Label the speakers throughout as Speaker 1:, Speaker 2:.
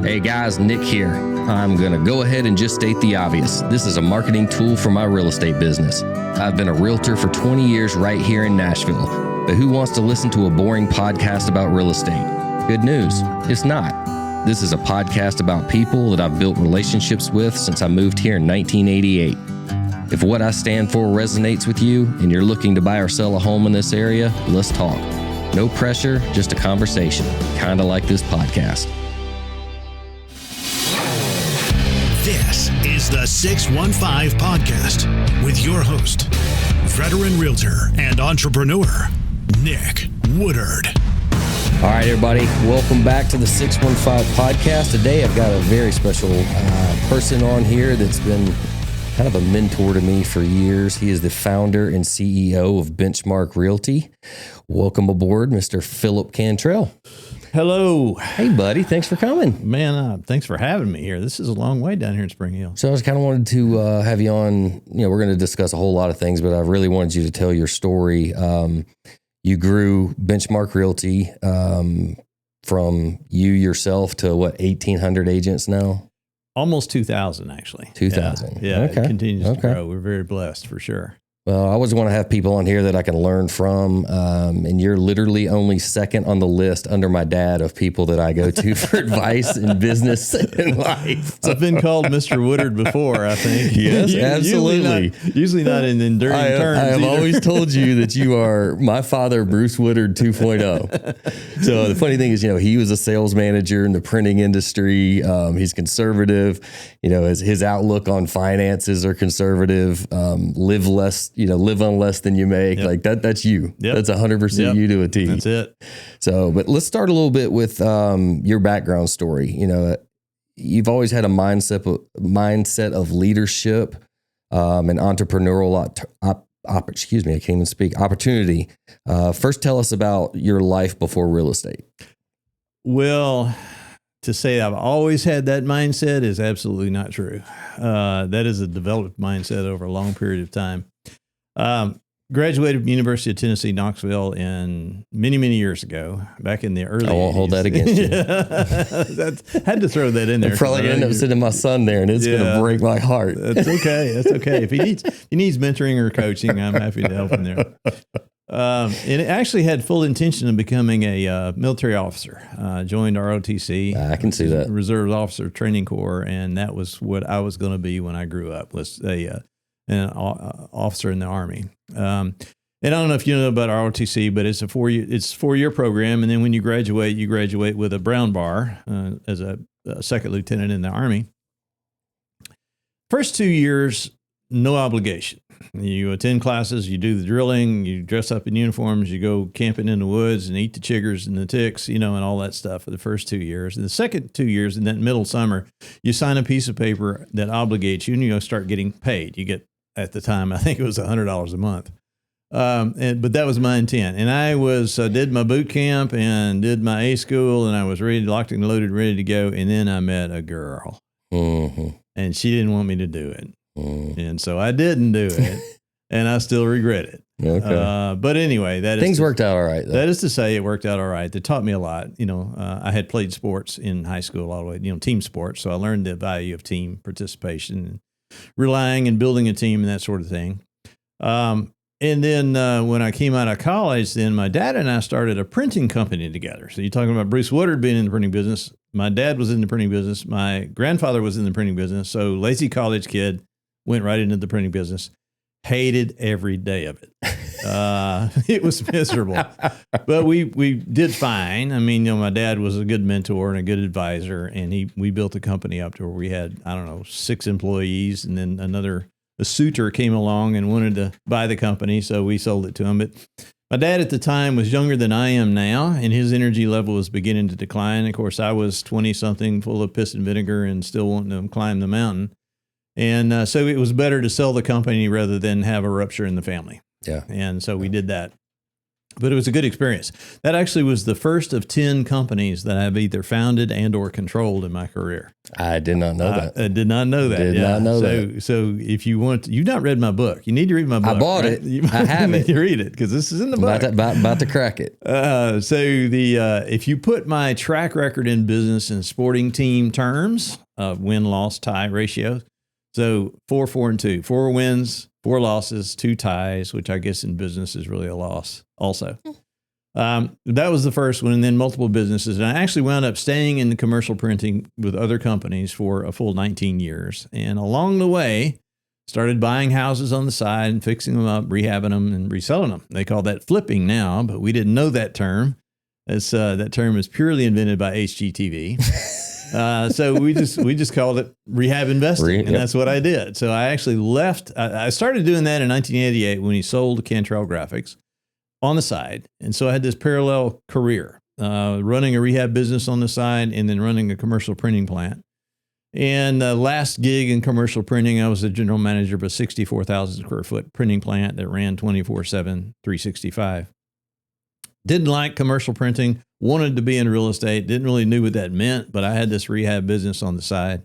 Speaker 1: Hey guys, Nick here. I'm going to go ahead and just state the obvious. This is a marketing tool for my real estate business. I've been a realtor for 20 years right here in Nashville, but who wants to listen to a boring podcast about real estate? Good news, it's not. This is a podcast about people that I've built relationships with since I moved here in 1988. If what I stand for resonates with you and you're looking to buy or sell a home in this area, let's talk. No pressure, just a conversation, kind of like this podcast.
Speaker 2: This is the 615 Podcast with your host, veteran realtor and entrepreneur, Nick Woodard.
Speaker 1: All right, everybody, welcome back to the 615 Podcast. Today, I've got a very special person on here that's been kind of a mentor to me for years. He is the founder and CEO of Benchmark Realty. Welcome aboard, Mr. Phillip Cantrell.
Speaker 3: Hello.
Speaker 1: Hey, buddy. Thanks for coming.
Speaker 3: Man, thanks for having me here. This is a long way down here in Spring Hill.
Speaker 1: So I just kind of wanted to have you on. We're going to discuss a whole lot of things, but I really wanted you to tell your story. You grew Benchmark Realty from you yourself to 1,800 agents now?
Speaker 3: Almost 2,000, actually.
Speaker 1: 2,000.
Speaker 3: Yeah, okay. It continues to grow. We're very blessed for sure.
Speaker 1: Well, I always want to have people on here that I can learn from, and you're literally only second on the list under my dad of people that I go to for advice in business and life.
Speaker 3: So. I've been called Mr. Woodard before, I think.
Speaker 1: Yes, absolutely.
Speaker 3: Usually not in enduring terms.
Speaker 1: I have always told you that you are my father, Bruce Woodard 2.0. So the funny thing is, he was a sales manager in the printing industry. He's conservative. His outlook on finances are conservative. Live on less than you make. Yep. Like that's you. Yep. That's 100% you to a T.
Speaker 3: That's it.
Speaker 1: So, but let's start a little bit with your background story. You've always had a mindset of leadership and entrepreneurial I can't even speak. Opportunity. First, tell us about your life before real estate.
Speaker 3: Well, to say I've always had that mindset is absolutely not true. That is a developed mindset over a long period of time. Graduated from University of Tennessee, Knoxville many years ago, back in the early 80s.
Speaker 1: I won't hold that against you.
Speaker 3: Had to throw that in there.
Speaker 1: I'll probably end up sitting my son there, and it's going to break my heart.
Speaker 3: That's okay. That's okay. If he needs mentoring or coaching, I'm happy to help him there. And it actually had full intention of becoming a military officer. Joined ROTC.
Speaker 1: I can see that.
Speaker 3: Reserve Officer Training Corps, and that was what I was going to be when I grew up, was an officer in the Army. And I don't know if you know about ROTC, but it's a 4-year program. And then when you graduate with a brown bar as a second lieutenant in the Army. First 2 years, no obligation. You attend classes, you do the drilling, you dress up in uniforms, you go camping in the woods and eat the chiggers and the ticks, and all that stuff for the first 2 years. And the second 2 years, in that middle summer, you sign a piece of paper that obligates you, and you start getting paid. You get, at the time, I think it was $100 a month. But that was my intent. And I did my boot camp and did my A school, and I was ready, locked and loaded, ready to go. And then I met a girl, and she didn't want me to do it. And so I didn't do it, and I still regret it.
Speaker 1: Okay.
Speaker 3: But anyway,
Speaker 1: things worked out all right, though.
Speaker 3: That is to say, it worked out all right. It taught me a lot. I had played sports in high school all the way, team sports. So I learned the value of team participation and relying and building a team and that sort of thing. And then when I came out of college, then my dad and I started a printing company together. So you're talking about Bruce Woodard being in the printing business. My dad was in the printing business. My grandfather was in the printing business. So lazy college kid. Went right into the printing business. Hated every day of it. It was miserable, but we did fine. I mean, my dad was a good mentor and a good advisor, and we built the company up to where we had, 6 employees, and then a suitor came along and wanted to buy the company, so we sold it to him. But my dad at the time was younger than I am now, and his energy level was beginning to decline. Of course, I was 20-something, full of piss and vinegar, and still wanting to climb the mountain. And so it was better to sell the company rather than have a rupture in the family.
Speaker 1: Yeah.
Speaker 3: And so we did that. But it was a good experience. That actually was the first of 10 companies that I've either founded and or controlled in my career.
Speaker 1: I did not know that.
Speaker 3: I did not know that.
Speaker 1: Did not know that.
Speaker 3: So if you want, you've not read my book. You need to read my book.
Speaker 1: I bought it. I have it.
Speaker 3: You read it because this is in the book.
Speaker 1: About to crack it.
Speaker 3: If you put my track record in business and sporting team terms of win-loss tie ratio, so 4, 4, and 2, 4 wins, 4 losses, 2 ties, which I guess in business is really a loss also. That was the first one, and then multiple businesses. And I actually wound up staying in the commercial printing with other companies for a full 19 years. And along the way, started buying houses on the side and fixing them up, rehabbing them, and reselling them. They call that flipping now, but we didn't know that term. That term is purely invented by HGTV. So we just called it rehab investing, and that's what I did. So I actually left. I started doing that in 1988 when he sold Cantrell Graphics on the side. And so I had this parallel career, running a rehab business on the side and then running a commercial printing plant. And the last gig in commercial printing, I was the general manager of a 64,000 square foot printing plant that ran 24/7, 365. Didn't like commercial printing, wanted to be in real estate, didn't really knew what that meant, but I had this rehab business on the side.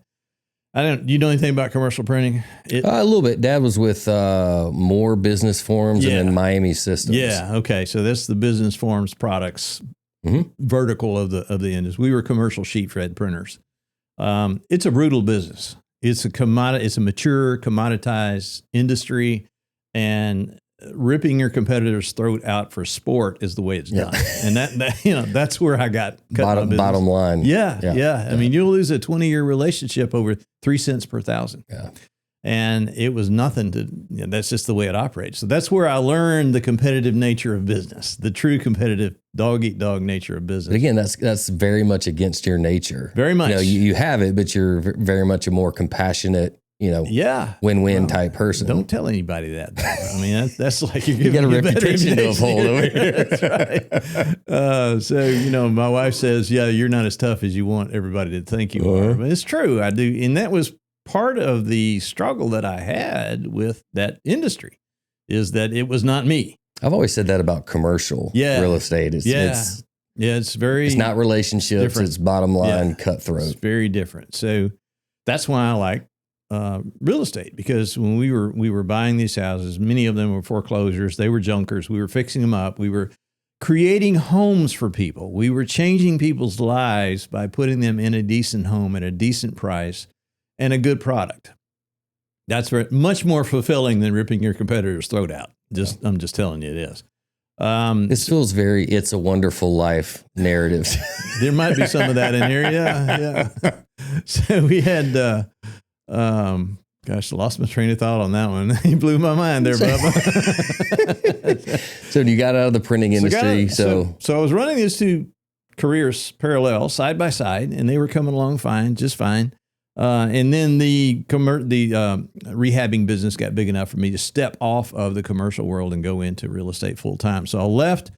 Speaker 3: Do you know anything about commercial printing?
Speaker 1: A little bit. Dad was with More Business Forms and then Miami Systems.
Speaker 3: Yeah. Okay. So that's the business forms products vertical of the industry. We were commercial sheet fed printers. It's a brutal business. It's a mature commoditized industry, and ripping your competitor's throat out for sport is the way it's done. And that's where I got
Speaker 1: bottom line.
Speaker 3: Yeah. I mean, you'll lose a 20-year relationship over 3 cents per thousand.
Speaker 1: Yeah.
Speaker 3: And it was nothing that's just the way it operates. So that's where I learned the competitive nature of business, the true competitive dog-eat-dog nature of business.
Speaker 1: But again, that's very much against your nature.
Speaker 3: Very much.
Speaker 1: You have it, but you're very much a more compassionate, win-win type person.
Speaker 3: Don't tell anybody that. I mean, that's like
Speaker 1: you got a reputation to uphold over here.
Speaker 3: That's right. So, my wife says, you're not as tough as you want everybody to think you are. But it's true. I do. And that was part of the struggle that I had with that industry, is that it was not me.
Speaker 1: I've always said that about commercial real estate. It's not relationships.
Speaker 3: Different.
Speaker 1: It's bottom line cutthroat.
Speaker 3: It's very different. So that's why I like real estate, because when we were buying these houses, many of them were foreclosures. They were junkers. We were fixing them up. We were creating homes for people. We were changing people's lives by putting them in a decent home at a decent price and a good product. That's much more fulfilling than ripping your competitor's throat out. I'm just telling you, it is.
Speaker 1: This feels very "It's a Wonderful Life" narrative.
Speaker 3: There might be some of that in here. Yeah. So we had, I lost my train of thought on that one. You blew my mind there, Bubba.
Speaker 1: So you got out of the printing industry.
Speaker 3: So I was running these two careers parallel, side by side, and they were coming along fine, just fine. And then the rehabbing business got big enough for me to step off of the commercial world and go into real estate full time. So I left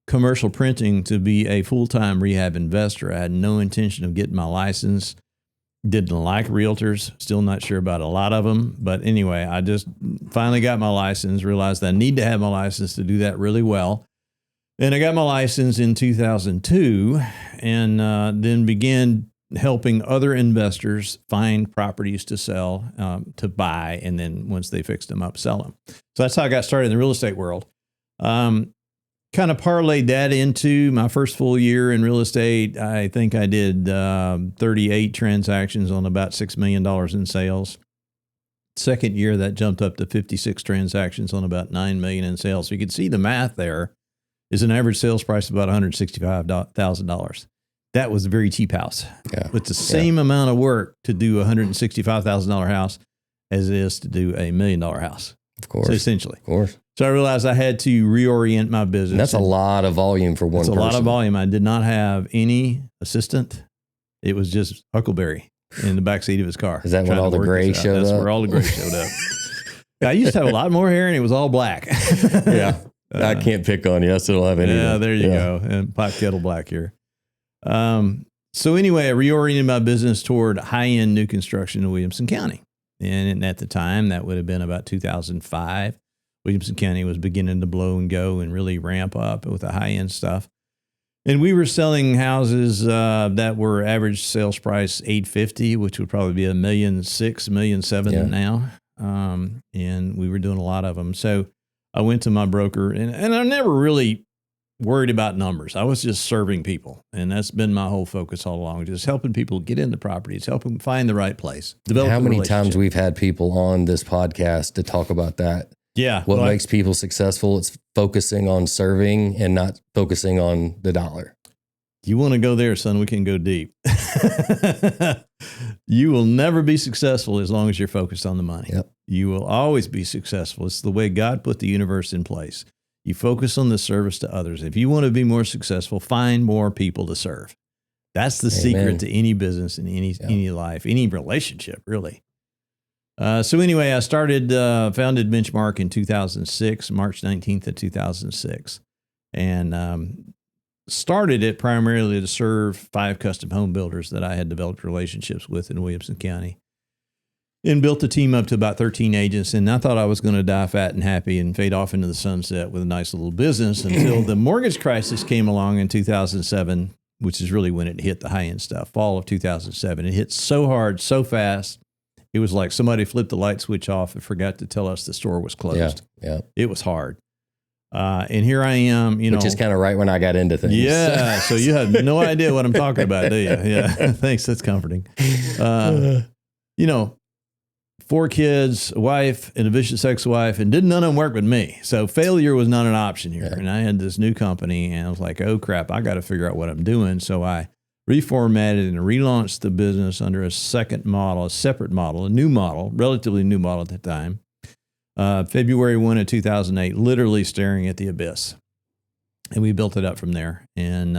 Speaker 3: commercial printing to be a full-time rehab investor. I had no intention of getting my license. Didn't like realtors. Still not sure about a lot of them. But anyway, I just finally got my license, realized I need to have my license to do that really well. And I got my license in 2002 and then began helping other investors find properties to sell, to buy, and then once they fixed them up, sell them. So that's how I got started in the real estate world. Kind of parlayed that into my first full year in real estate. I think I did 38 transactions on about $6 million in sales. Second year, that jumped up to 56 transactions on about $9 million in sales. So you can see the math there is an average sales price of about $165,000. That was a very cheap house. Yeah. It's the same amount of work to do a $165,000 house as it is to do a $1 million house.
Speaker 1: Of course.
Speaker 3: So essentially.
Speaker 1: Of course.
Speaker 3: So I realized I had to reorient my business.
Speaker 1: And that's a lot of volume for one person.
Speaker 3: It's a lot of volume. I did not have any assistant. It was just Huckleberry in the backseat of his car.
Speaker 1: Is that when all the gray showed up?
Speaker 3: That's where all the gray showed up. I used to have a lot more hair and it was all black.
Speaker 1: Yeah. I can't pick on you. I still don't have any.
Speaker 3: Yeah, there you go. And pot kettle black here. So anyway, I reoriented my business toward high-end new construction in Williamson County. And at the time, that would have been about 2005. Williamson County was beginning to blow and go and really ramp up with the high-end stuff. And we were selling houses that were average sales price $850,000, which would probably be $1.6 million, $1.7 million now. And we were doing a lot of them. So I went to my broker, and I never really worried about numbers. I was just serving people, and that's been my whole focus all along, just helping people get into properties, helping them find the right place.
Speaker 1: How many times we've had people on this podcast to talk about that?
Speaker 3: Yeah.
Speaker 1: What makes people successful? It's focusing on serving and not focusing on the dollar.
Speaker 3: You want to go there, son? We can go deep. You will never be successful as long as you're focused on the money.
Speaker 1: Yep.
Speaker 3: You will always be successful. It's the way God put the universe in place. You focus on the service to others. If you want to be more successful, find more people to serve. That's the secret to any business and any life, any relationship, really. So anyway, I founded Benchmark in 2006, March 19th of 2006, and started it primarily to serve 5 custom home builders that I had developed relationships with in Williamson County, and built the team up to about 13 agents. And I thought I was going to die fat and happy and fade off into the sunset with a nice little business until the mortgage crisis came along in 2007, which is really when it hit the high-end stuff, fall of 2007. It hit so hard, so fast. It was like somebody flipped the light switch off and forgot to tell us the store was closed.
Speaker 1: Yeah.
Speaker 3: It was hard. And here I am,
Speaker 1: Which is kind of right when I got into things.
Speaker 3: Yeah. So you have no idea what I'm talking about, do you? Yeah. Thanks. That's comforting. 4 kids, a wife, and a vicious ex-wife, and none of them work with me. So failure was not an option here. Yeah. And I had this new company, and I was like, oh, crap, I got to figure out what I'm doing. So I reformatted and relaunched the business under a separate model, a new model, relatively new model at the time. February 1 of 2008, literally staring at the abyss. And we built it up from there. And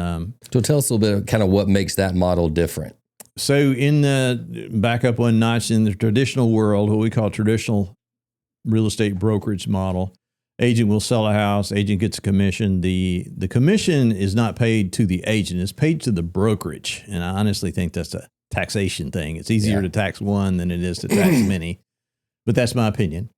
Speaker 1: so tell us a little bit of kind of what makes that model different.
Speaker 3: So back up one notch, in the traditional world, what we call traditional real estate brokerage model, agent will sell a house, agent gets a commission. The commission is not paid to the agent, it's paid to the brokerage. And I honestly think that's a taxation thing. It's easier to tax one than it is to tax many, but that's my opinion.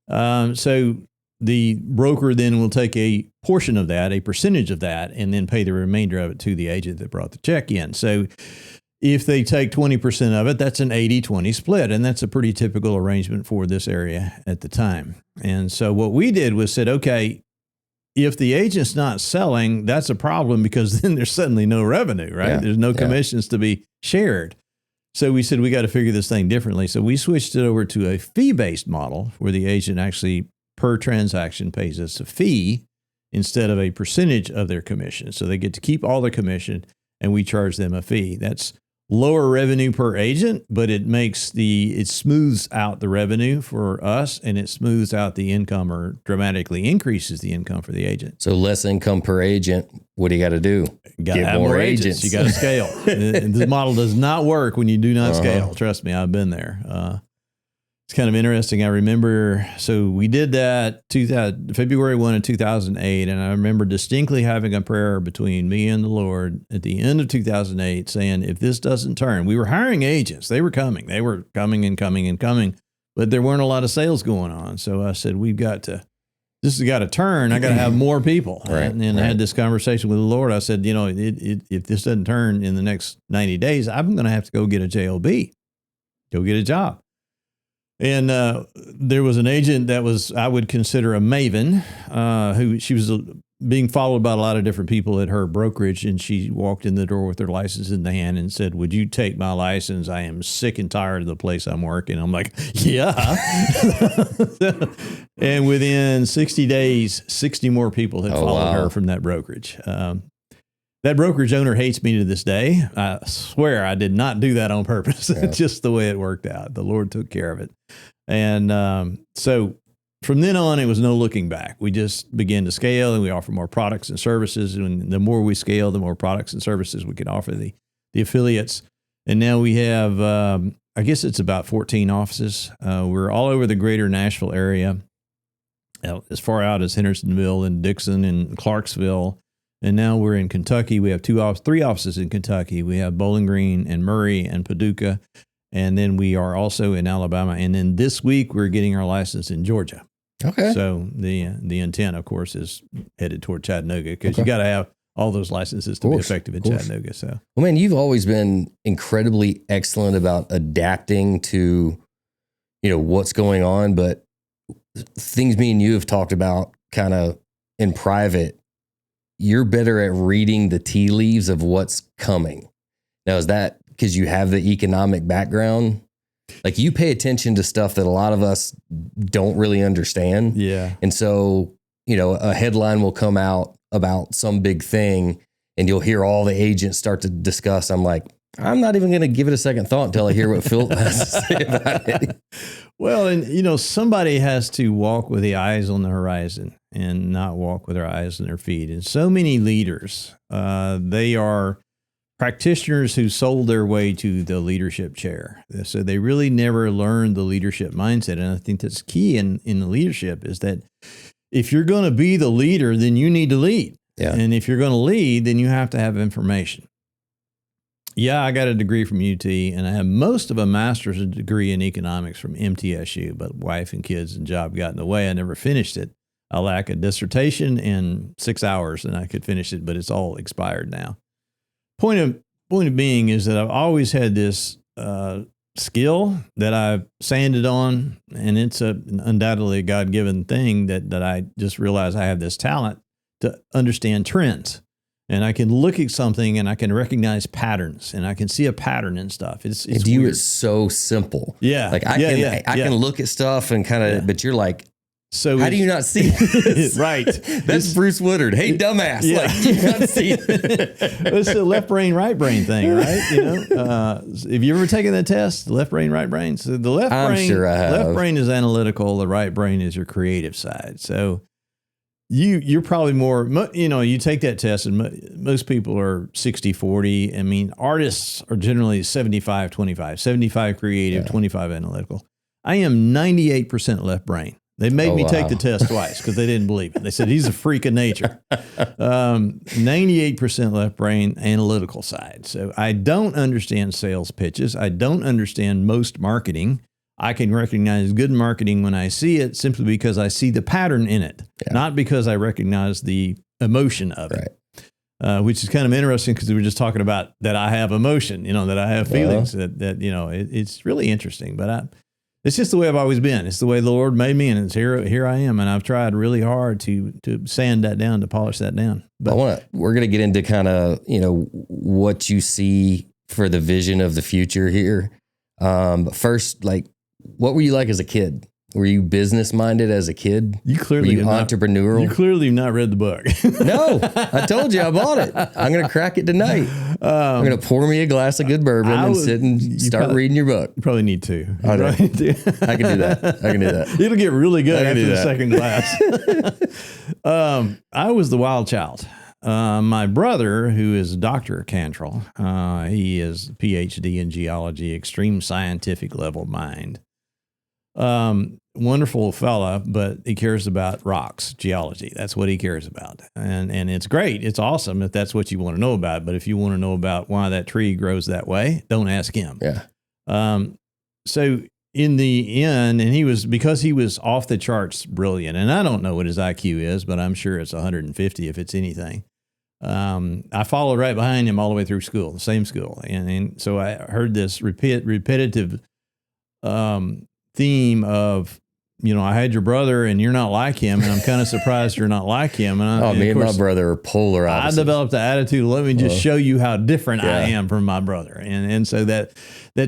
Speaker 3: So the broker then will take a portion of that, a percentage of that, and then pay the remainder of it to the agent that brought the check in. So if they take 20% of it, that's an 80-20 split, and that's a pretty typical arrangement for this area at the time. And so what we did was said, okay, if the agent's not selling, that's a problem, because then there's suddenly no revenue, right? Yeah. There's no commissions to be shared. So we said, we got to figure this thing differently. So we switched it over to a fee-based model where the agent actually per transaction pays us a fee instead of a percentage of their commission. So they get to keep all the commission and we charge them a fee. That's lower revenue per agent, but it smooths out the revenue for us, and it smooths out the income, or dramatically increases the income for the agent.
Speaker 1: So less income per agent. What do you got to do?
Speaker 3: Get more agents. You got to scale. This model does not work when you do not scale. Trust me, I've been there. It's kind of interesting. I remember, so we did that February 1 of 2008, and I remember distinctly having a prayer between me and the Lord at the end of 2008 saying, if this doesn't turn, we were hiring agents. They were coming and coming, but there weren't a lot of sales going on. So I said, this has got to turn. I got to have more people. Right, and then I had this conversation with the Lord. I said, if this doesn't turn in the next 90 days, I'm going to have to go get a JOB, go get a job. And there was an agent that I would consider a maven, who she was being followed by a lot of different people at her brokerage. And she walked in the door with her license in the hand and said, would you take my license? I am sick and tired of the place I'm working. I'm like, yeah. And within 60 days, 60 more people had followed her from that brokerage. That brokerage owner hates me to this day. I swear I did not do that on purpose. Yeah. It's just the way it worked out. The Lord took care of it. And so from then on, it was no looking back. We just began to scale, and we offer more products and services. And the more we scale, the more products and services we can offer the affiliates. And now we have, I guess it's about 14 offices. We're all over the greater Nashville area, as far out as Hendersonville and Dixon and Clarksville. And now we're in Kentucky. We have 3 offices in Kentucky. We have Bowling Green and Murray and Paducah. And then we are also in Alabama. And then this week, we're getting our license in Georgia.
Speaker 1: Okay.
Speaker 3: So the intent, of course, is headed toward Chattanooga because you got to have all those licenses to be effective in Chattanooga. So,
Speaker 1: well, man, you've always been incredibly excellent about adapting to, what's going on, but things me and you have talked about kind of in private, you're better at reading the tea leaves of what's coming. Now, is that because you have the economic background? Like you pay attention to stuff that a lot of us don't really understand.
Speaker 3: Yeah.
Speaker 1: And so, a headline will come out about some big thing and you'll hear all the agents start to discuss. I'm like, I'm not even going to give it a second thought until I hear what Phil has to say about it.
Speaker 3: Well, and somebody has to walk with the eyes on the horizon and not walk with their eyes on their feet. And so many leaders, they are practitioners who sold their way to the leadership chair. So they really never learned the leadership mindset. And I think that's key in the leadership is that if you're going to be the leader, then you need to lead.
Speaker 1: Yeah.
Speaker 3: And if you're going to lead, then you have to have information. Yeah, I got a degree from UT, and I have most of a master's degree in economics from MTSU, but wife and kids and job got in the way. I never finished it. I lack a dissertation in 6 hours, and I could finish it, but it's all expired now. Point of being is that I've always had this skill that I've sanded on, and it's undoubtedly a God-given thing that I just realize I have this talent to understand trends. And I can look at something and I can recognize patterns and I can see a pattern in stuff. It's
Speaker 1: and to you,
Speaker 3: weird.
Speaker 1: it's so simple.
Speaker 3: Yeah.
Speaker 1: Like I can look at stuff and kind of, but you're like,
Speaker 3: so
Speaker 1: how do you not see this?
Speaker 3: Right.
Speaker 1: That's Bruce Woodard. Hey, dumbass.
Speaker 3: Yeah.
Speaker 1: Like, you not see it.
Speaker 3: It's the left brain, right brain thing, right? Have you ever taken that test? Left brain, right brain? So the left
Speaker 1: I'm
Speaker 3: brain,
Speaker 1: sure I have.
Speaker 3: left brain is analytical. The right brain is your creative side. So you're probably more, you take that test and most people are 60-40. I mean, artists are generally 75-25, 75 creative, 25 analytical. I am 98% left brain. They made me take the test twice because they didn't believe it. They said, he's a freak of nature. 98% left brain, analytical side. So I don't understand sales pitches. I don't understand most marketing. I can recognize good marketing when I see it simply because I see the pattern in it, not because I recognize the emotion of it, which is kind of interesting because we were just talking about that I have emotion, that I have feelings, it's really interesting. But it's just the way I've always been. It's the way the Lord made me, and it's here I am. And I've tried really hard to sand that down, to polish that down. But
Speaker 1: we're going to get into kind of, what you see for the vision of the future here. But first, what were you like as a kid? Were you business minded as a kid?
Speaker 3: You clearly
Speaker 1: were you entrepreneurial?
Speaker 3: You clearly have not read the book.
Speaker 1: No, I told you I bought it. I'm going to crack it tonight. I'm going to pour me a glass of good bourbon and sit and start reading your book.
Speaker 3: You probably need to.
Speaker 1: I can do that.
Speaker 3: It'll get really good after the second glass. I was the wild child. My brother, who is Dr. Cantrell, he is a PhD in geology, extreme scientific level mind. Wonderful fella, but he cares about rocks, geology. That's what he cares about. And it's great. It's awesome if that's what you want to know about. But if you want to know about why that tree grows that way, don't ask him.
Speaker 1: Yeah.
Speaker 3: So in the end, and because he was off the charts brilliant, and I don't know what his IQ is, but I'm sure it's 150 if it's anything. I followed right behind him all the way through school, the same school. And so I heard this repetitive theme of, I had your brother and you're not like him, and I'm kind of surprised you're not like him. And
Speaker 1: me and my brother are polar opposites.
Speaker 3: I developed the attitude, let me just show you how different I am from my brother. And so that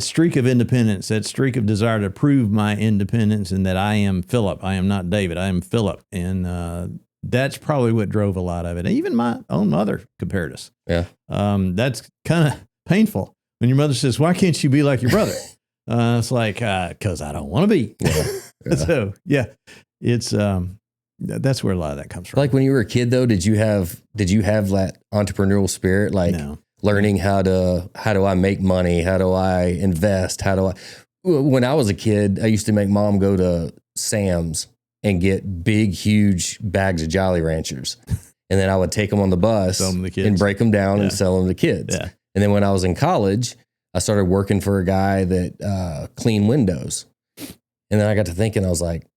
Speaker 3: streak of independence, that streak of desire to prove my independence and that I am Philip, I am not David, I am Philip. And that's probably what drove a lot of it. Even my own mother compared us. Yeah. That's kind of painful when your mother says, why can't you be like your brother? It's like, because I don't want to be. Yeah. So, it's that's where a lot of that comes from.
Speaker 1: Like when you were a kid, though, did you have that entrepreneurial spirit? Like learning how do I make money? How do I invest? When I was a kid, I used to make mom go to Sam's and get big, huge bags of Jolly Ranchers. And then I would take them on the bus and break them down and sell them to kids. Yeah. And then when I was in college, I started working for a guy that cleaned windows. And then I got to thinking, I was like,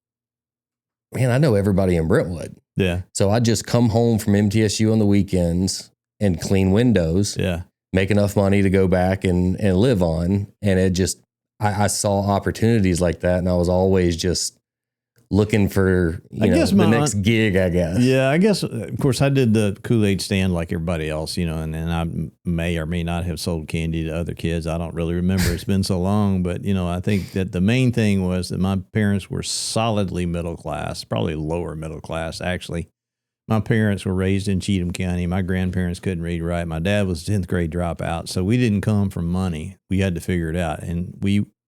Speaker 1: man, I know everybody in Brentwood.
Speaker 3: Yeah.
Speaker 1: So I just come home from MTSU on the weekends and clean windows,
Speaker 3: Yeah.
Speaker 1: make enough money to go back and live on. And it just, I saw opportunities like that. And I was always just looking for, the next gig, I guess.
Speaker 3: Yeah, I guess, of course, I did the Kool-Aid stand like everybody else, and I may or may not have sold candy to other kids. I don't really remember. It's been so long. But, I think that the main thing was that my parents were solidly middle class, probably lower middle class, actually. My parents were raised in Cheatham County. My grandparents couldn't read or write. My dad was a 10th grade dropout. So we didn't come from money. We had to figure it out. And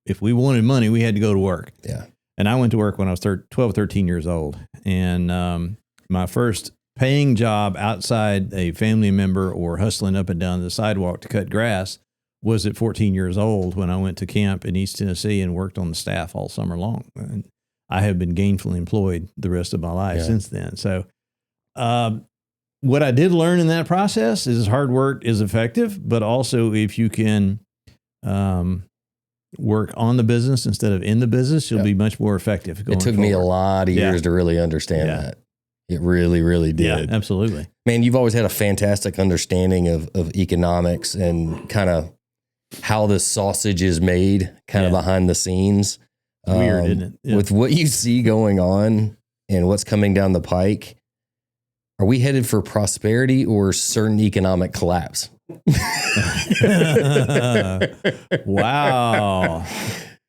Speaker 3: if we wanted money, we had to go to work.
Speaker 1: Yeah.
Speaker 3: And I went to work when I was 12 or 13 years old. And my first paying job outside a family member or hustling up and down the sidewalk to cut grass was at 14 years old when I went to camp in East Tennessee and worked on the staff all summer long. And I have been gainfully employed the rest of my life since then. So what I did learn in that process is hard work is effective, but also if you can work on the business instead of in the business, you'll be much more effective. It took
Speaker 1: me a lot of years to really understand that. It really, really did.
Speaker 3: Yeah, absolutely.
Speaker 1: Man, you've always had a fantastic understanding of economics and kind of how the sausage is made kind of behind the scenes.
Speaker 3: Weird, isn't it? Yeah.
Speaker 1: With what you see going on and what's coming down the pike, are we headed for prosperity or certain economic collapse?
Speaker 3: Wow.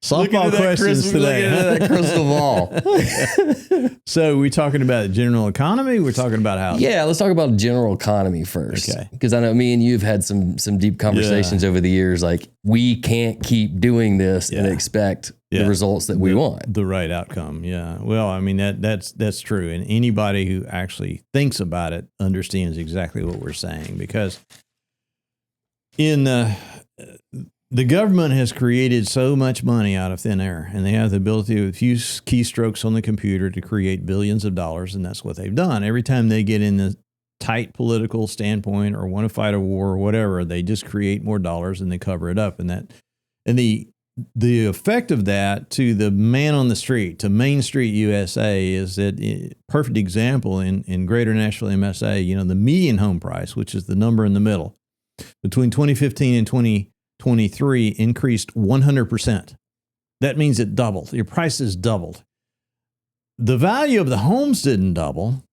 Speaker 3: Softball questions today.
Speaker 1: Look at that crystal ball.
Speaker 3: So we're talking about general economy. We're talking about how.
Speaker 1: Yeah, let's talk about general economy first. Okay. Because I know me and you've had some deep conversations over the years. Like, we can't keep doing this and expect the results that we want. The
Speaker 3: right outcome. Yeah. Well, I mean, that's true. And anybody who actually thinks about it understands exactly what we're saying, because the government has created so much money out of thin air, and they have the ability with a few keystrokes on the computer to create billions of dollars, and that's what they've done. Every time they get in the tight political standpoint or want to fight a war or whatever, they just create more dollars and they cover it up. And the effect of that to the man on the street, to Main Street USA, is that perfect example in Greater Nashville MSA. The median home price, which is the number in the middle, between 2015 and 2023 increased 100%. That means it doubled. Your prices doubled. The value of the homes didn't double.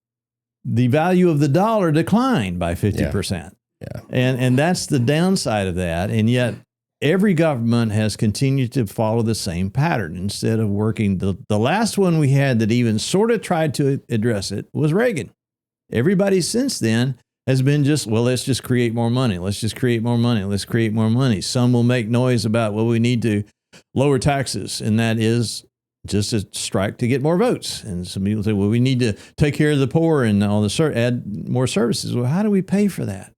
Speaker 3: The value of the dollar declined by 50%. Yeah. And that's the downside of that. And yet every government has continued to follow the same pattern instead of working. The last one we had that even sort of tried to address it was Reagan. Everybody since then has been let's just create more money. Let's just create more money. Let's create more money. Some will make noise about, we need to lower taxes. And that is just a strike to get more votes. And some people say, we need to take care of the poor and all add more services. Well, how do we pay for that?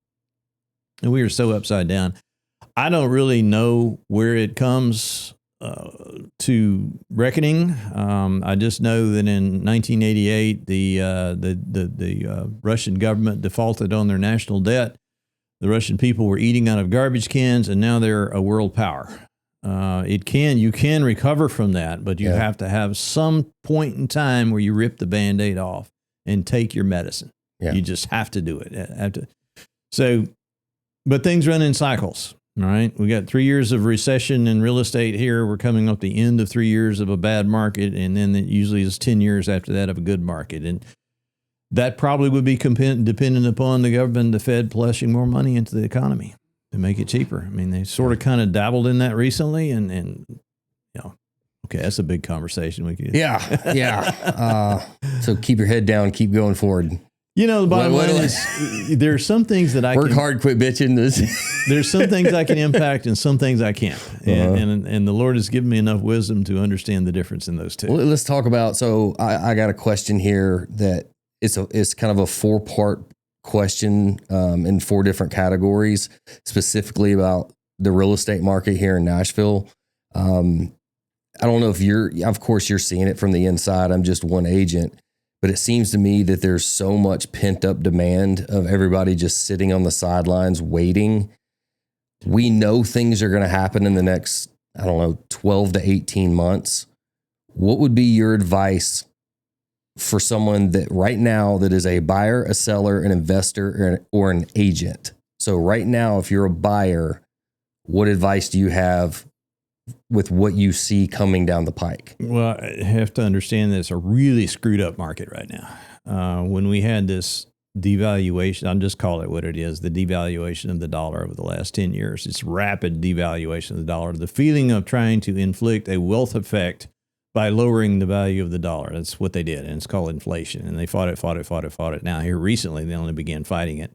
Speaker 3: And we are so upside down. I don't really know where it comes to reckoning. I just know that in 1988, the Russian government defaulted on their national debt. The Russian people were eating out of garbage cans, and now they're a world power. You can recover from that, but you have to have some point in time where you rip the Band-Aid off and take your medicine. Yeah. You just have to do it. But things run in cycles. All right. We got 3 years of recession in real estate here. We're coming up the end of 3 years of a bad market. And then it usually is 10 years after that of a good market. And that probably would be dependent upon the government, the Fed, flushing more money into the economy to make it cheaper. I mean, they sort of kind of dabbled in that recently. And okay, that's a big conversation.
Speaker 1: So keep your head down, keep going forward.
Speaker 3: The bottom line is there are some things that I
Speaker 1: work hard, quit bitching.
Speaker 3: There's some things I can impact and some things I can't. And the Lord has given me enough wisdom to understand the difference in those two.
Speaker 1: Well, let's talk about, so I got a question here that it's kind of a 4-part question in 4 different categories, specifically about the real estate market here in Nashville. I don't know if of course you're seeing it from the inside. I'm just one agent. But it seems to me that there's so much pent up demand of everybody just sitting on the sidelines waiting. We know things are going to happen in the next, 12 to 18 months. What would be your advice for someone that right now that is a buyer, a seller, an investor, or an agent? So right now, if you're a buyer, what advice do you have with what you see coming down the pike?
Speaker 3: Well, I have to understand that it's a really screwed up market right now. When we had this devaluation, I'll just call it what it is, the devaluation of the dollar over the last 10 years. It's rapid devaluation of the dollar. The feeling of trying to inflict a wealth effect by lowering the value of the dollar. That's what they did, and it's called inflation. And they fought it. Now, here recently, they only began fighting it.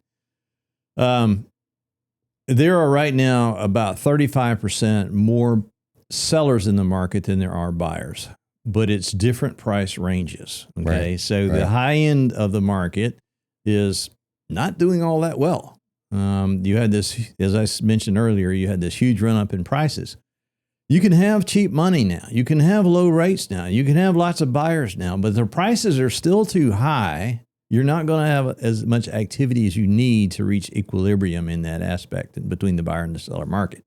Speaker 3: There are right now about 35% more sellers in the market than there are buyers, but it's different price ranges. Okay.
Speaker 1: Right,
Speaker 3: So
Speaker 1: right.
Speaker 3: the high end of the market is not doing all that well. You had this, as I mentioned earlier, you had this huge run up in prices. You can have cheap money now. You can have low rates now. You can have lots of buyers now, but the prices are still too high. You're not going to have as much activity as you need to reach equilibrium in that aspect between the buyer and the seller market.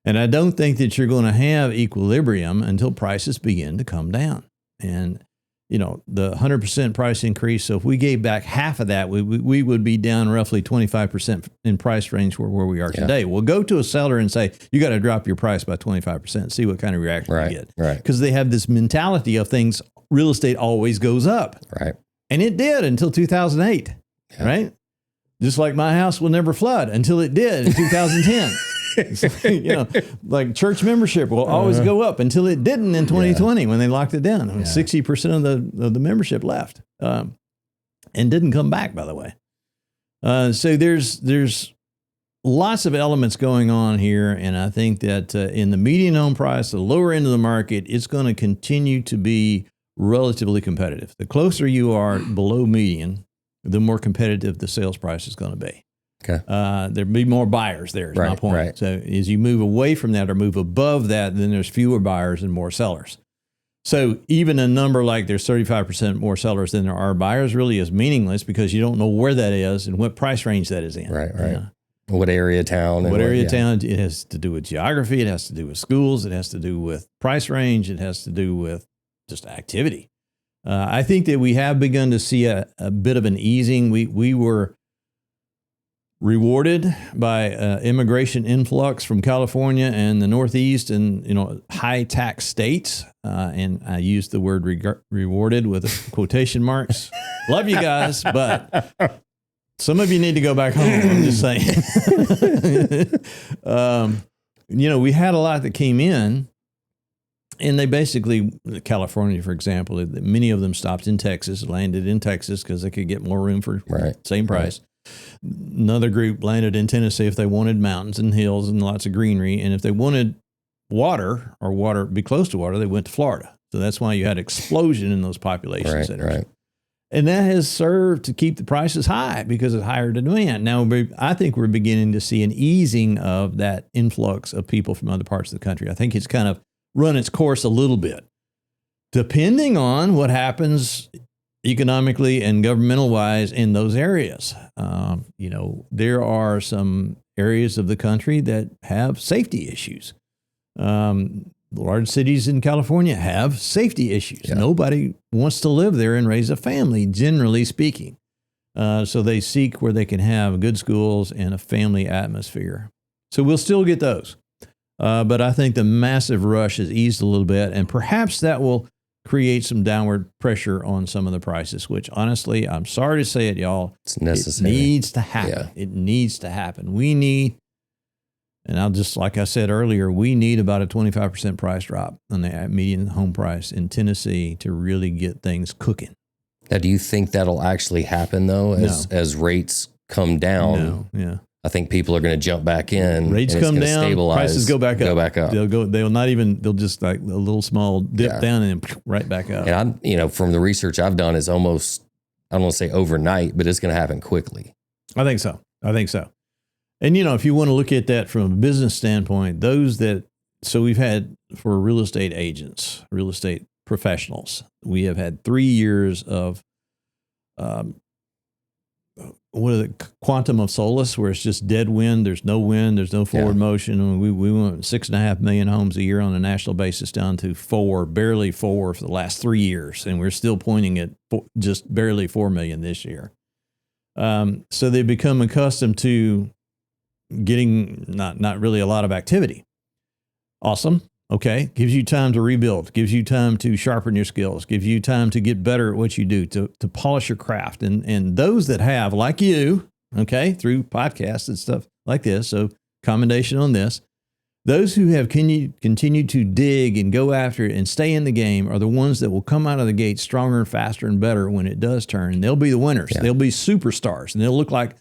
Speaker 3: And I don't think that you're going to have equilibrium until prices begin to come down. And, you know, the 100% price increase, so if we gave back half of that, we would be down roughly 25% in price range where we are today. We'll go to a seller and say, you got to drop your price by 25%, see what kind of reaction you get.
Speaker 1: Right.
Speaker 3: Because they have this mentality of things, real estate always goes up.
Speaker 1: Right.
Speaker 3: And it did until 2008, right? Just like my house will never flood until it did in 2010. You know, like church membership will always go up until it didn't in 2020 when they locked it down. I mean, 60% of the membership left and didn't come back, by the way. So there's lots of elements going on here, and I think that in the median home price, the lower end of the market, it's going to continue to be relatively competitive. The closer you are below median, the more competitive the sales price is going to be.
Speaker 1: Okay.
Speaker 3: There'll be more buyers there is my point.
Speaker 1: Right.
Speaker 3: So as you move away from that or move above that, then there's fewer buyers and more sellers. So even a number like there's 35% more sellers than there are buyers really is meaningless because you don't know where that is and what price range that is in.
Speaker 1: Right.
Speaker 3: You know?
Speaker 1: What area of town?
Speaker 3: What area of town? It has to do with geography. It has to do with schools. It has to do with price range. It has to do with just activity. I think that we have begun to see a bit of an easing. We were rewarded by immigration influx from California and the Northeast and, you know, high tax states. And I used the word rewarded with quotation marks. Love you guys, but some of you need to go back home. I'm just saying. You know, we had a lot that came in. And they basically, California, for example, many of them stopped in Texas, landed in Texas because they could get more room for same price. Another group landed in Tennessee if they wanted mountains and hills and lots of greenery. And if they wanted water or water, be close to water, they went to Florida. So that's why you had explosion in those population centers. Right. And that has served to keep the prices high because of higher demand. Now, I think we're beginning to see an easing of that influx of people from other parts of the country. I think it's kind of run its course a little bit, depending on what happens economically and governmental wise in those areas. You know, there are some areas of the country that have safety issues. Large cities in California have safety issues. Yeah. Nobody wants to live there and raise a family, generally speaking. So they seek where they can have good schools and a family atmosphere. So we'll still get those. But I think the massive rush has eased a little bit, and perhaps that will create some downward pressure on some of the prices, which honestly, I'm sorry to say it, y'all. It's necessary. It needs to happen. Yeah. It needs to happen. We need, and I'll just, like I said earlier, we need about a 25% price drop on the median home price in Tennessee to really get things cooking.
Speaker 1: Now, do you think that'll actually happen, though, as rates come down?
Speaker 3: No, yeah.
Speaker 1: I think people are going to jump back in.
Speaker 3: Rates come down,
Speaker 1: stabilize,
Speaker 3: prices go back up. They'll just like a little small dip down and then right back up.
Speaker 1: And I'm, from the research I've done, is almost, I don't want to say overnight, but it's going to happen quickly.
Speaker 3: I think so. And, if you want to look at that from a business standpoint, so we've had for real estate agents, real estate professionals, we have had 3 years of quantum of solace, where it's just dead wind. There's no wind. There's no forward motion. And we went 6.5 million homes a year on a national basis down to barely 4 for the last 3 years. And we're still pointing at just barely 4 million this year. So they become accustomed to getting not really a lot of activity. Awesome. Okay. Gives you time to rebuild, gives you time to sharpen your skills, gives you time to get better at what you do, to polish your craft. And those that have, like you, okay, through podcasts and stuff like this, so commendation on this, those who have continued to dig and go after it and stay in the game are the ones that will come out of the gate stronger, faster, and better when it does turn. And they'll be the winners. Yeah. They'll be superstars, and they'll look like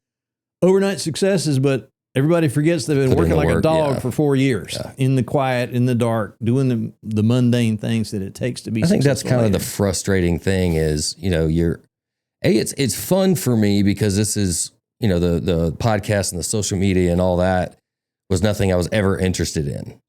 Speaker 3: overnight successes, but everybody forgets they've been working like a dog for 4 years in the quiet, in the dark, doing the mundane things that it takes to be successful. I think that's kind of the
Speaker 1: frustrating thing is, it's fun for me because this is, the podcast and the social media and all that was nothing I was ever interested in.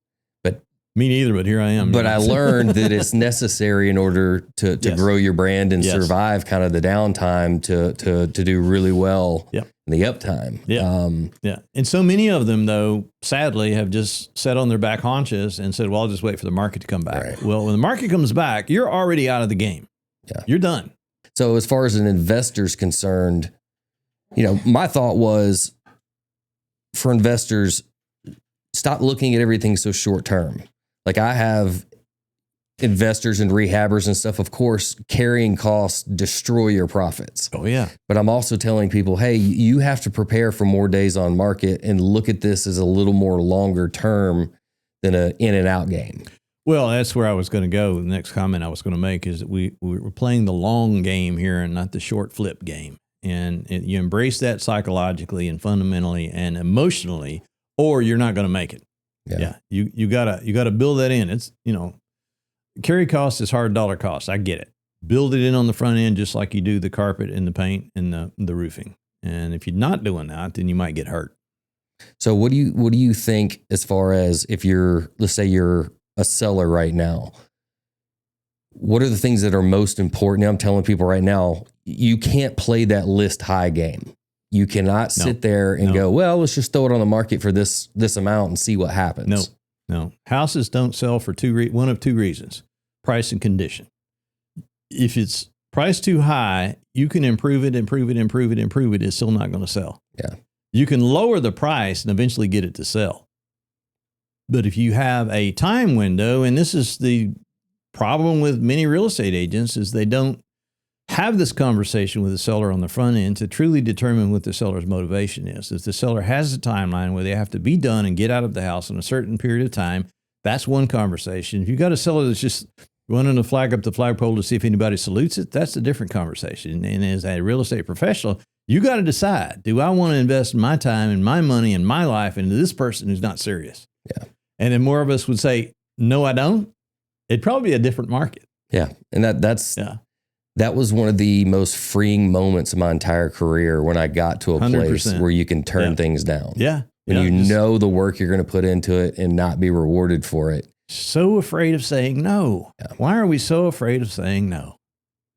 Speaker 1: But
Speaker 3: me neither, but here I am.
Speaker 1: But I learned that it's necessary in order to grow your brand and survive kind of the downtime to do really well.
Speaker 3: Yep.
Speaker 1: The uptime.
Speaker 3: Yeah. And so many of them, though, sadly, have just sat on their back haunches and said, well, I'll just wait for the market to come back. Right. Well, when the market comes back, you're already out of the game. Yeah. You're done.
Speaker 1: So as far as an investor's concerned, my thought was for investors, stop looking at everything so short term. Like I have investors and rehabbers and stuff, of course, carrying costs destroy your profits.
Speaker 3: Oh, yeah.
Speaker 1: But I'm also telling people, hey, you have to prepare for more days on market and look at this as a little more longer term than an in and out game.
Speaker 3: Well, that's where I was going to go. The next comment I was going to make is that we were playing the long game here and not the short flip game. And you embrace that psychologically and fundamentally and emotionally, or you're not going to make it. Yeah. You gotta build that in. It's, carry cost is hard dollar cost. I get it. Build it in on the front end, just like you do the carpet and the paint and the roofing. And if you're not doing that, then you might get hurt.
Speaker 1: So what do you think as far as if let's say you're a seller right now, what are the things that are most important? I'm telling people right now, you can't play that list high game. You cannot sit there and go, well, let's just throw it on the market for this amount and see what happens.
Speaker 3: No. Houses don't sell for one of two reasons: price and condition. If it's priced too high, you can improve it. It's still not going to sell.
Speaker 1: Yeah.
Speaker 3: You can lower the price and eventually get it to sell. But if you have a time window, and this is the problem with many real estate agents, is they don't have this conversation with the seller on the front end to truly determine what the seller's motivation is. If the seller has a timeline where they have to be done and get out of the house in a certain period of time, that's one conversation. If you've got a seller that's just running a flag up the flagpole to see if anybody salutes it, that's a different conversation. And as a real estate professional, you got to decide, do I want to invest my time and my money and my life into this person who's not serious?
Speaker 1: Yeah.
Speaker 3: And then more of us would say, no, I don't. It'd probably be a different market.
Speaker 1: Yeah. And that was one of the most freeing moments of my entire career when I got to a 100%. Place where you can turn things down.
Speaker 3: Yeah.
Speaker 1: When you know the work you're going to put into it and not be rewarded for it.
Speaker 3: So afraid of saying no. Yeah. Why are we so afraid of saying no?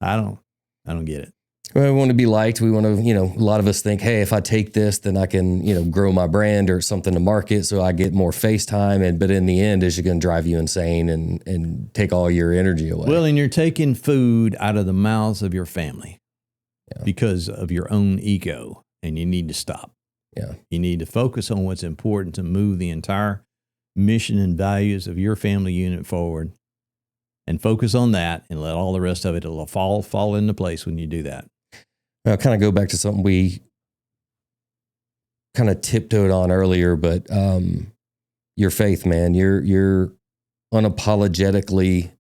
Speaker 3: I don't get it.
Speaker 1: Well, we want to be liked. We want to, a lot of us think, hey, if I take this, then I can, grow my brand or something to market so I get more face time. But in the end, it's going to drive you insane and take all your energy away.
Speaker 3: Well, and you're taking food out of the mouths of your family because of your own ego, and you need to stop.
Speaker 1: Yeah.
Speaker 3: You need to focus on what's important to move the entire mission and values of your family unit forward, and focus on that and let all the rest of it, it'll fall into place when you do that.
Speaker 1: I'll kind of go back to something we kind of tiptoed on earlier, but your faith, man, you're unapologetically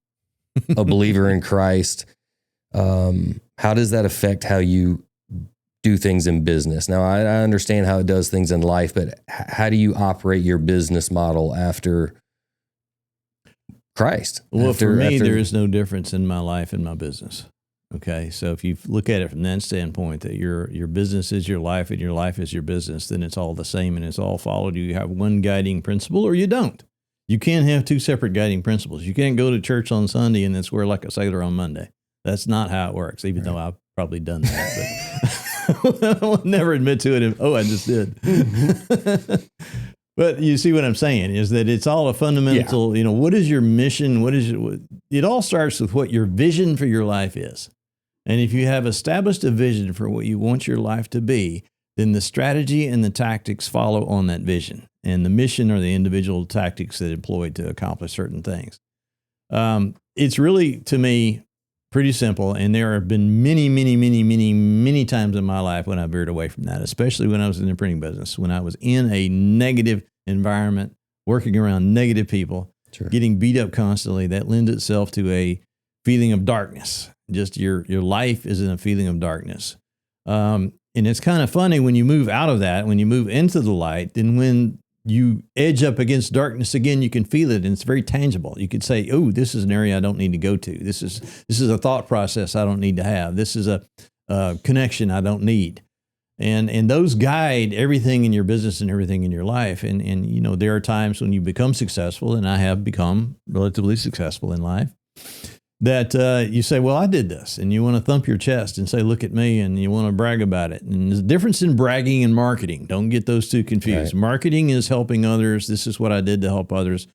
Speaker 1: a believer in Christ. How does that affect how you do things in business? Now, I understand how it does things in life, but how do you operate your business model after Christ?
Speaker 3: Well, for me, there is no difference in my life and my business. Okay, so if you look at it from that standpoint, that your business is your life and your life is your business, then it's all the same and it's all followed. You have one guiding principle or you don't. You can't have two separate guiding principles. You can't go to church on Sunday and then swear like a sailor on Monday. That's not how it works, even though I've probably done that. I will never admit to it. Oh, I just did. But you see what I'm saying is that it's all a fundamental, what is your mission? It all starts with what your vision for your life is. And if you have established a vision for what you want your life to be, then the strategy and the tactics follow on that vision. And the mission are the individual tactics that are employed to accomplish certain things. It's really, to me, pretty simple. And there have been many times in my life when I veered away from that, especially when I was in the printing business, when I was in a negative environment, working around negative people,
Speaker 1: Sure.
Speaker 3: getting beat up constantly. That lends itself to a feeling of darkness. Just your life is in a feeling of darkness. And it's kind of funny when you move out of that, when you move into the light, then when you edge up against darkness again, you can feel it, and it's very tangible. You could say, "Oh, this is an area I don't need to go to. This is a thought process I don't need to have. This is a connection I don't need." And those guide everything in your business and everything in your life. And there are times when you become successful, and I have become relatively successful in life, that you say, well, I did this, and you want to thump your chest and say, look at me, and you want to brag about it. And there's a difference in bragging and marketing. Don't get those two confused.
Speaker 1: Right.
Speaker 3: Marketing is helping others. This is what I did to help others.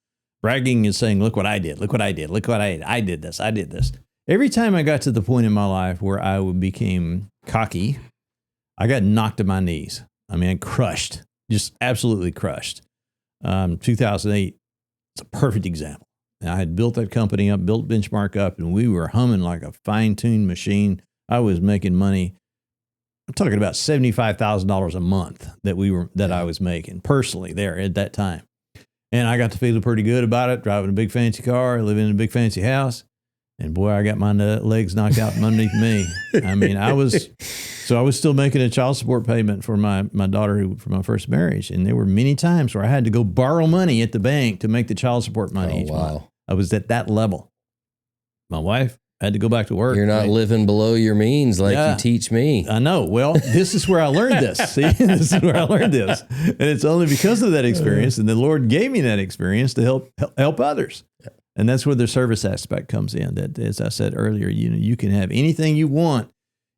Speaker 3: Bragging is saying, look what I did. Look what I did. Look what I did. I did this. I did this. Every time I got to the point in my life where I became cocky, I got knocked to my knees. I mean, crushed, just absolutely crushed. 2008 is a perfect example. I had built that company up, built Benchmark up, and we were humming like a fine-tuned machine. I was making money. I'm talking about $75,000 a month that I was making personally there at that time. And I got to feeling pretty good about it, driving a big fancy car, living in a big fancy house. And boy, I got my legs knocked out from underneath me. I mean, I was still making a child support payment for my daughter for my first marriage. And there were many times where I had to go borrow money at the bank to make the child support money each month. I was at that level. My wife had to go back to work.
Speaker 1: You're not living below your means like you teach me.
Speaker 3: I know. Well, this is where I learned this. See, this is where I learned this. And it's only because of that experience, and the Lord gave me that experience to help others. And that's where the service aspect comes in. That, as I said earlier, you can have anything you want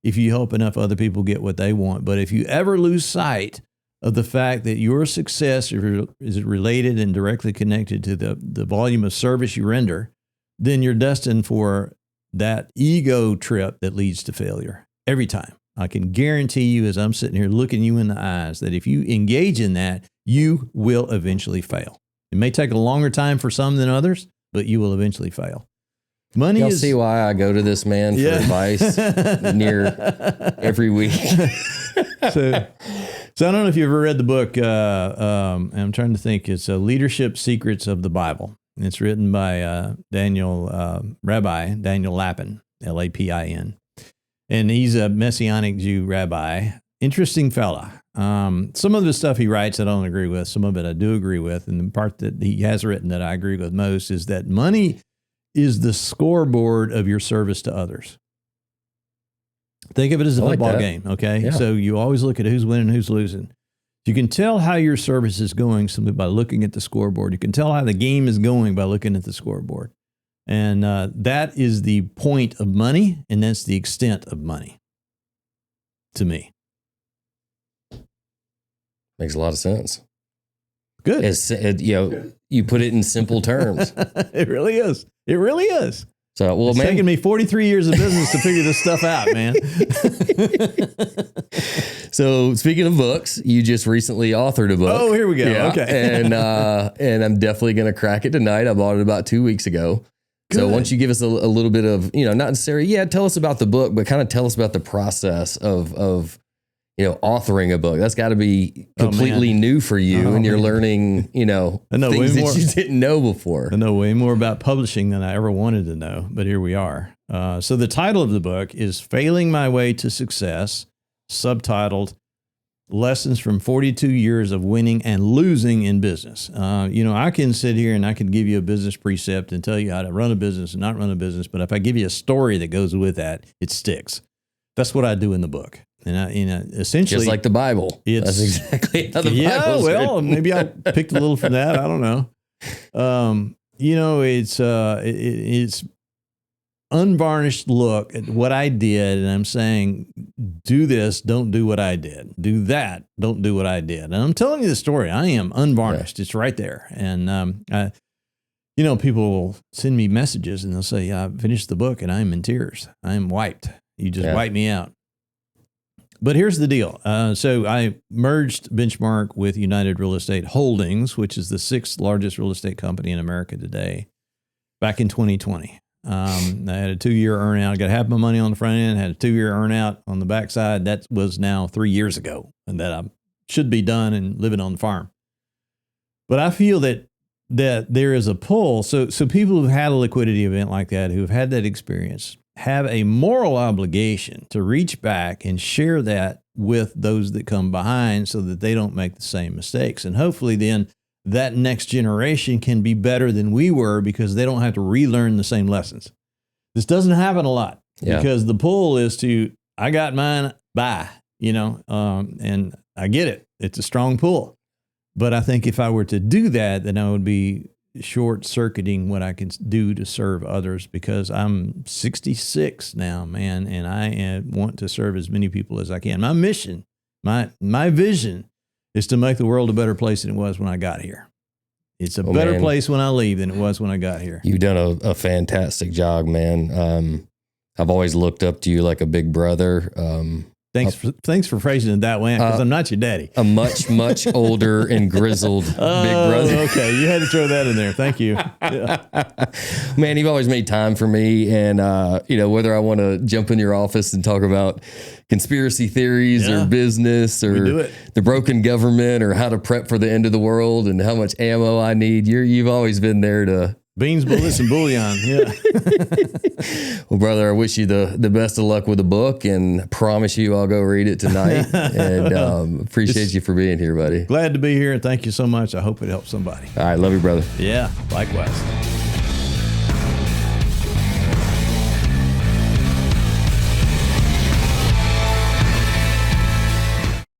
Speaker 3: if you help enough other people get what they want. But if you ever lose sight of the fact that your success is related and directly connected to the volume of service you render, then you're destined for that ego trip that leads to failure every time. I can guarantee you, as I'm sitting here looking you in the eyes, that if you engage in that, you will eventually fail. It may take a longer time for some than others, but you will eventually fail. Money
Speaker 1: Y'all
Speaker 3: is...
Speaker 1: see why I go to this man for advice near every week.
Speaker 3: So I don't know if you've ever read the book. I'm trying to think. It's Leadership Secrets of the Bible. It's written by Rabbi Daniel Lapin, Lapin. And he's a Messianic Jew rabbi. Interesting fella. Some of the stuff he writes I don't agree with. Some of it I do agree with. And the part that he has written that I agree with most is that money is the scoreboard of your service to others. Think of it as a football game, okay?
Speaker 1: Yeah.
Speaker 3: So you always look at who's winning, who's losing. You can tell how your service is going simply by looking at the scoreboard. You can tell how the game is going by looking at the scoreboard. And that is the point of money, and that's the extent of money to me.
Speaker 1: Makes a lot of sense.
Speaker 3: Good.
Speaker 1: You put it in simple terms.
Speaker 3: It really is. It really is.
Speaker 1: So, well,
Speaker 3: It's taken me 43 years of business to figure this stuff out, man.
Speaker 1: So, speaking of books, you just recently authored a book.
Speaker 3: Oh, here we go.
Speaker 1: Yeah.
Speaker 3: Okay.
Speaker 1: And I'm definitely going to crack it tonight. I bought it about 2 weeks ago.
Speaker 3: Good.
Speaker 1: So, once you give us a little bit of, not necessarily, tell us about the book, but kind of tell us about the process of authoring a book. That's got to be completely new for you, and you're learning, things that you didn't know before.
Speaker 3: I know way more about publishing than I ever wanted to know, but here we are. So the title of the book is Failing My Way to Success, subtitled Lessons from 42 Years of Winning and Losing in Business. I can sit here and I can give you a business precept and tell you how to run a business and not run a business, but if I give you a story that goes with that, it sticks. That's what I do in the book. And essentially,
Speaker 1: just like the Bible. That's exactly how the Bible's written.
Speaker 3: Maybe I picked a little from that. I don't know. It's unvarnished look at what I did, and I'm saying, do this, don't do what I did. Do that, don't do what I did. And I'm telling you the story. I am unvarnished. It's right there. And people will send me messages and they'll say, I finished the book and I'm in tears. I'm wiped. You just wiped me out. But here's the deal. So I merged Benchmark with United Real Estate Holdings, which is the 6th largest real estate company in America today, back in 2020. I had a 2-year earnout. I got half my money on the front end, had a 2-year earnout on the backside. That was now 3 years ago, and that I should be done and living on the farm. But I feel that there is a pull. So people who've had a liquidity event like that, who've had that experience, have a moral obligation to reach back and share that with those that come behind so that they don't make the same mistakes. And hopefully then that next generation can be better than we were because they don't have to relearn the same lessons. This doesn't happen a lot because the pull is to, I got mine, bye, and I get it. It's a strong pull. But I think if I were to do that, then I would be short-circuiting what I can do to serve others because I'm 66 now, man, and I want to serve as many people as I can. My mission, my vision is to make the world a better place than it was when I got here. It's a better place when I leave than it was when I got here.
Speaker 1: You've done a fantastic job, man. I've always looked up to you like a big brother.
Speaker 3: Thanks for phrasing it that way, because I'm not your daddy.
Speaker 1: A much, much older and grizzled big brother.
Speaker 3: Okay, you had to throw that in there. Thank you. Yeah.
Speaker 1: Man, you've always made time for me. And, whether I want to jump in your office and talk about conspiracy theories or business or the broken government or how to prep for the end of the world and how much ammo I need, you've always been there to...
Speaker 3: Beans, bullets, and bullion. Yeah.
Speaker 1: Well, brother, I wish you the best of luck with the book and promise you I'll go read it tonight. And appreciate you for being here, buddy.
Speaker 3: Glad to be here, and thank you so much. I hope it helps somebody.
Speaker 1: All right. Love you, brother.
Speaker 3: Yeah, likewise.